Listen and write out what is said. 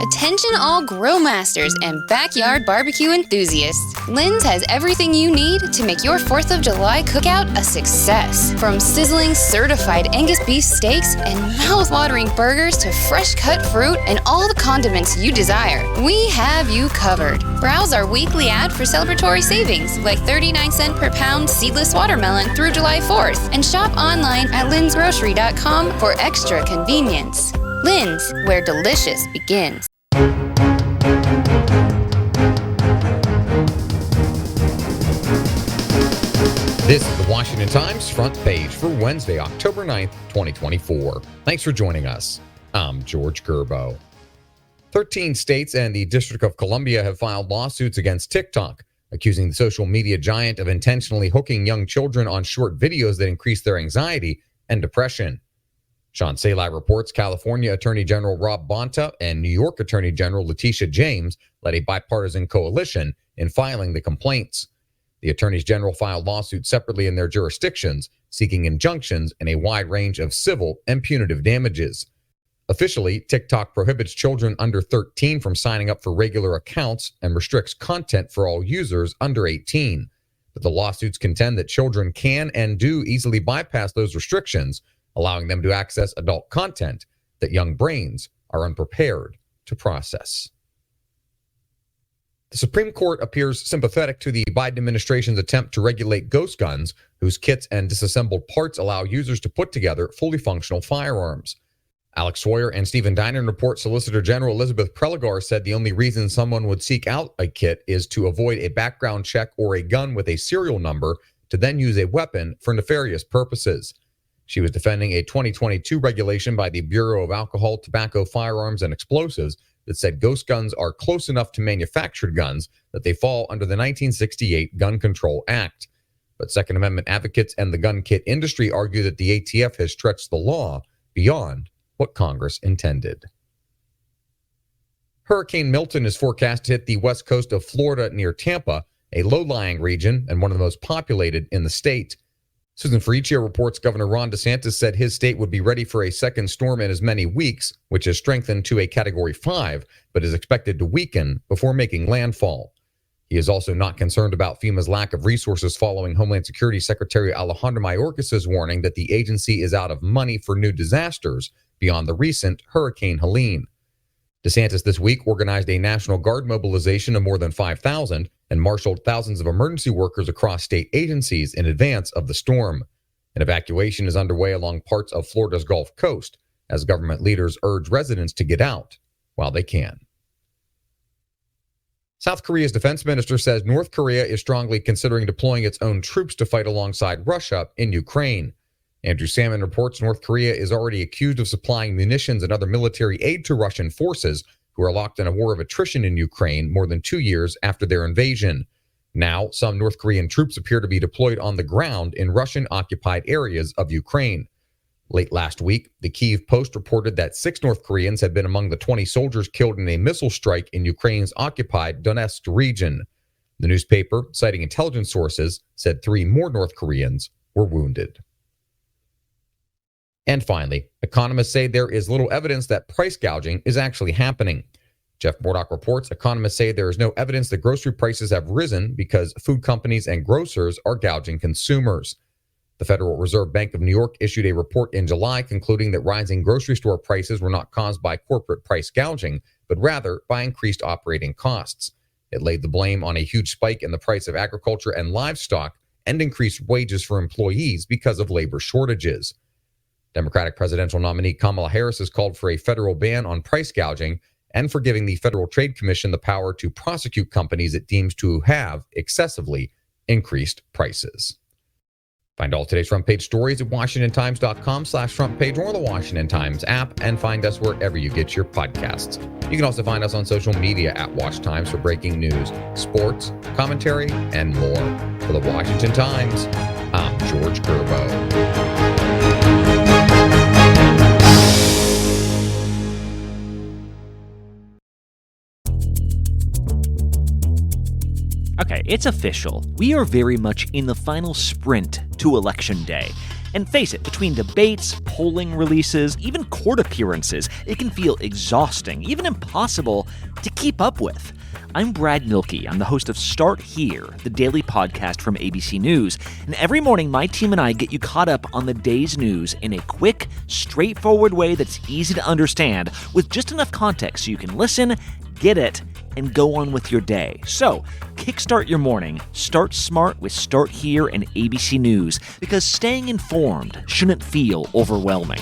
Attention all grill masters and backyard barbecue enthusiasts. Lynn's has everything you need to make your 4th of July cookout a success. From sizzling certified Angus beef steaks and mouth-watering burgers to fresh cut fruit and all the condiments you desire, we have you covered. Browse our weekly ad for celebratory savings like 39-cent per pound seedless watermelon through July 4th and shop online at lynsgrocery.com for extra convenience. Lynn's, where delicious begins. This is the Washington Times front page for Wednesday, October 9th, 2024. Thanks for joining us. I'm George Gerbo. 13 states and the District of Columbia have filed lawsuits against TikTok, accusing the social media giant of intentionally hooking young children on short videos that increase their anxiety and depression. Sean Salai reports California Attorney General Rob Bonta and New York Attorney General Letitia James led a bipartisan coalition in filing the complaints. The attorneys general filed lawsuits separately in their jurisdictions, seeking injunctions and a wide range of civil and punitive damages. Officially, TikTok prohibits children under 13 from signing up for regular accounts and restricts content for all users under 18. But the lawsuits contend that children can and do easily bypass those restrictions, allowing them to access adult content that young brains are unprepared to process. The Supreme Court appears sympathetic to the Biden administration's attempt to regulate ghost guns, whose kits and disassembled parts allow users to put together fully functional firearms. Alex Sawyer and Stephen Dinan report Solicitor General Elizabeth Prelogar said the only reason someone would seek out a kit is to avoid a background check or a gun with a serial number to then use a weapon for nefarious purposes. She was defending a 2022 regulation by the Bureau of Alcohol, Tobacco, Firearms, and Explosives that said ghost guns are close enough to manufactured guns that they fall under the 1968 Gun Control Act. But Second Amendment advocates and the gun kit industry argue that the ATF has stretched the law beyond what Congress intended. Hurricane Milton is forecast to hit the west coast of Florida near Tampa, a low-lying region and one of the most populated in the state. Susan Ferricchio reports Governor Ron DeSantis said his state would be ready for a second storm in as many weeks, which has strengthened to a Category 5, but is expected to weaken before making landfall. He is also not concerned about FEMA's lack of resources following Homeland Security Secretary Alejandro Mayorkas' warning that the agency is out of money for new disasters beyond the recent Hurricane Helene. DeSantis this week organized a National Guard mobilization of more than 5,000 and marshaled thousands of emergency workers across state agencies in advance of the storm. An evacuation is underway along parts of Florida's Gulf Coast as government leaders urge residents to get out while they can. South Korea's defense minister says North Korea is strongly considering deploying its own troops to fight alongside Russia in Ukraine. Andrew Salmon reports North Korea is already accused of supplying munitions and other military aid to Russian forces who are locked in a war of attrition in Ukraine more than 2 years after their invasion. Now, some North Korean troops appear to be deployed on the ground in Russian-occupied areas of Ukraine. Late last week, the Kyiv Post reported that 6 North Koreans had been among the 20 soldiers killed in a missile strike in Ukraine's occupied Donetsk region. The newspaper, citing intelligence sources, said 3 more North Koreans were wounded. And finally, economists say there is little evidence that price gouging is actually happening. Jeff Murdoch reports economists say there is no evidence that grocery prices have risen because food companies and grocers are gouging consumers. The Federal Reserve Bank of New York issued a report in July concluding that rising grocery store prices were not caused by corporate price gouging, but rather by increased operating costs. It laid the blame on a huge spike in the price of agriculture and livestock and increased wages for employees because of labor shortages. Democratic presidential nominee Kamala Harris has called for a federal ban on price gouging and for giving the Federal Trade Commission the power to prosecute companies it deems to have excessively increased prices. Find all today's front page stories at WashingtonTimes.com/front page or the Washington Times app, and find us wherever you get your podcasts. You can also find us on social media at Wash Times for breaking news, sports, commentary, and more. For the Washington Times, I'm George Gerbo. Okay, it's official. We are very much in the final sprint to Election Day. And face it, between debates, polling releases, even court appearances, it can feel exhausting, even impossible to keep up with. I'm Brad Milkey. I'm the host of Start Here, the daily podcast from ABC News. And every morning, my team and I get you caught up on the day's news in a quick, straightforward way that's easy to understand, with just enough context so you can listen, get it, and go on with your day. So, kickstart your morning. Start smart with Start Here and ABC News, because staying informed shouldn't feel overwhelming.